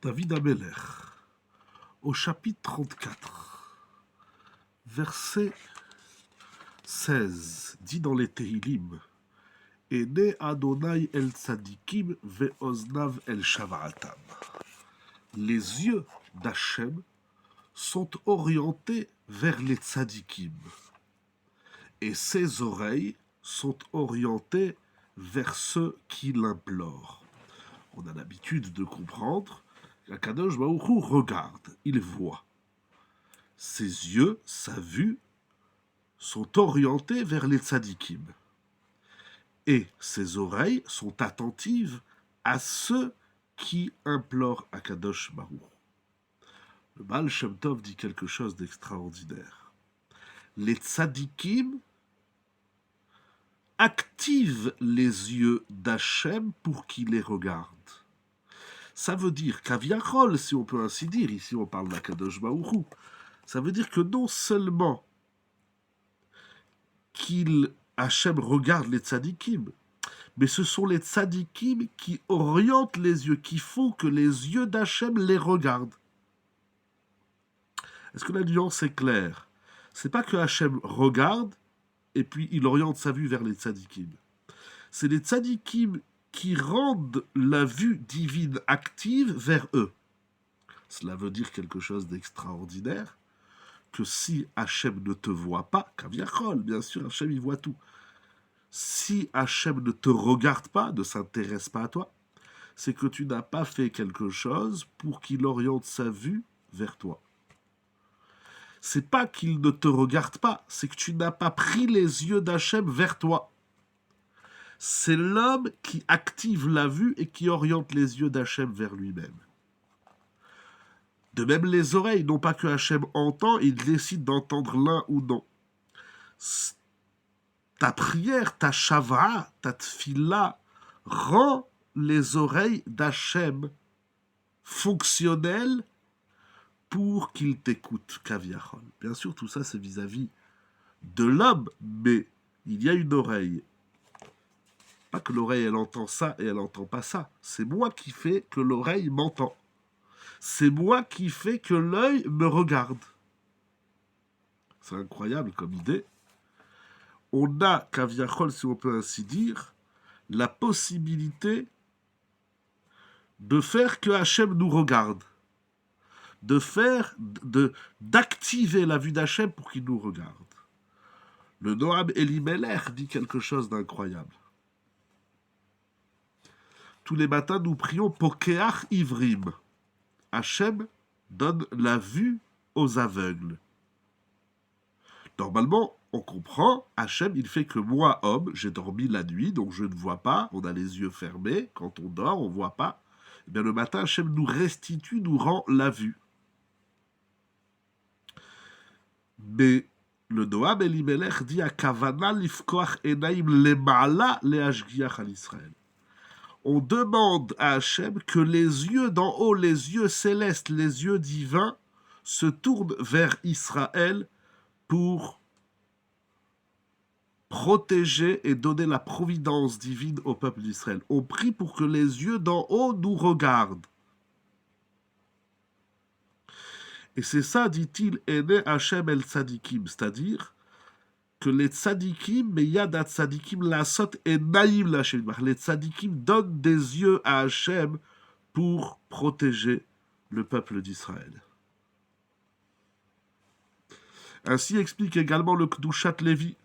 David Ameller, au chapitre 34, verset 16, dit dans les Tehillim, Ene Adonai el tzadikim ve'oznav el shava'atam. Les yeux d'Hachem sont orientés vers les tzadikim et ses oreilles sont orientées vers ceux qui l'implorent. On a l'habitude de comprendre qu'Akadosh Baruch Hu regarde, il voit. Ses yeux, sa vue, sont orientés vers les tzadikim. Et ses oreilles sont attentives à ceux qui implorent Akadosh Baruch Hu. Le Baal Shem Tov dit quelque chose d'extraordinaire. Les tzadikim activent les yeux d'Hachem pour qu'il les regarde. Ça veut dire qu'Aviachol, si on peut ainsi dire, ici on parle d'Akadosh Baruch Hu, ça veut dire que non seulement Hachem regarde les tzadikim, mais ce sont les tzadikim qui orientent les yeux, qui font que les yeux d'Hachem les regardent. Est-ce que la nuance est claire? C'est pas que Hachem regarde et puis il oriente sa vue vers les tzadikim. C'est les tzadikim qui rendent la vue divine active vers eux. Cela veut dire quelque chose d'extraordinaire, que si Hachem ne te voit pas, Kaviachol, bien sûr, Hachem il voit tout. Si Hachem ne te regarde pas, ne s'intéresse pas à toi, c'est que tu n'as pas fait quelque chose pour qu'il oriente sa vue vers toi. C'est pas qu'il ne te regarde pas, c'est que tu n'as pas pris les yeux d'Hachem vers toi. C'est l'homme qui active la vue et qui oriente les yeux d'Hachem vers lui-même. De même les oreilles, non pas que Hachem entend, il décide d'entendre l'un ou non. Ta prière, ta shavra, ta tfila rend les oreilles d'Hachem fonctionnelles pour qu'il t'écoute, kaviachol. Bien sûr, tout ça, c'est vis-à-vis de l'homme, mais il y a une oreille. Pas que l'oreille, elle entend ça et elle n'entend pas ça. C'est moi qui fais que l'oreille m'entend. C'est moi qui fais que l'œil me regarde. C'est incroyable comme idée. On a, kaviachol, si on peut ainsi dire, la possibilité de faire que Hachem nous regarde. D'activer la vue d'Hachem pour qu'il nous regarde. Le Noam Elimelech dit quelque chose d'incroyable. Tous les matins, nous prions Pokeach Ivrim. Hachem donne la vue aux aveugles. Normalement, on comprend, Hachem, il fait que moi, homme, j'ai dormi la nuit, donc je ne vois pas, on a les yeux fermés, quand on dort, on ne voit pas. Et bien le matin, Hachem nous restitue, nous rend la vue. Mais le Noam Elimelech dit à Kavana lifkoach enaim lema'ala le'ashgiach al Israël. On demande à Hachem que les yeux d'en haut, les yeux célestes, les yeux divins, se tournent vers Israël pour protéger et donner la providence divine au peuple d'Israël. On prie pour que les yeux d'en haut nous regardent. Et c'est ça, dit-il, Ene Hachem el tzadikim, c'est-à-dire que les tzadikim, mais yad ha tzadikim lasot enaim l'Hachem. Les tzadikim donnent des yeux à Hachem pour protéger le peuple d'Israël. Ainsi explique également le Kedushat Lévi.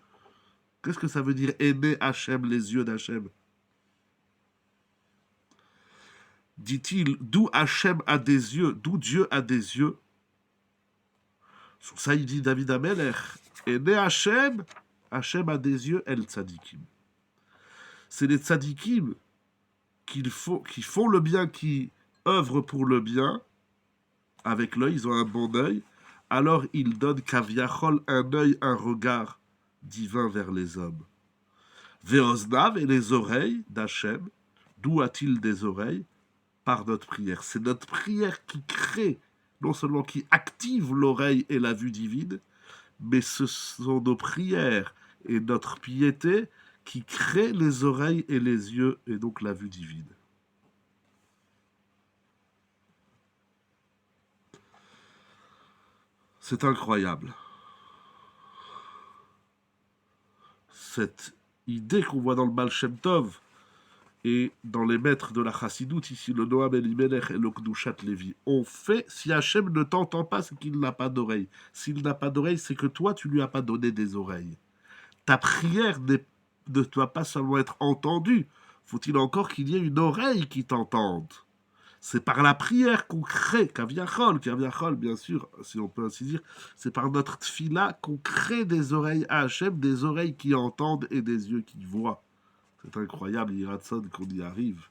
Qu'est-ce que ça veut dire aimer Hachem, les yeux d'Hachem? Dit-il, d'où Hachem a des yeux, d'où Dieu a des yeux. Sur ça, il dit David Ameller, aimer Hachem, Hachem a des yeux, el tzadikim. C'est les tzadikim qui font le bien, qui œuvrent pour le bien, avec l'œil, ils ont un bon œil, alors ils donnent kaviachol un œil, un regard divin vers les hommes. Veoznav et les oreilles d'Hachem, d'où a-t-il des oreilles? Par notre prière. C'est notre prière qui crée, non seulement qui active l'oreille et la vue divine, mais ce sont nos prières et notre piété qui créent les oreilles et les yeux et donc la vue divine. C'est incroyable. Cette idée qu'on voit dans le Baal Shem Tov et dans les maîtres de la Chassidoute, ici le Noam Elimelech et le Kdushat Lévi, on fait, si Hachem ne t'entend pas, c'est qu'il n'a pas d'oreille. S'il n'a pas d'oreille, c'est que toi, tu lui as pas donné des oreilles. Ta prière ne doit pas seulement être entendue, faut-il encore qu'il y ait une oreille qui t'entende. C'est par la prière qu'on crée, Kaviachol, bien sûr, si on peut ainsi dire, c'est par notre tfila qu'on crée des oreilles à Hachem, des oreilles qui entendent et des yeux qui voient. C'est incroyable, Yiratson, qu'on y arrive.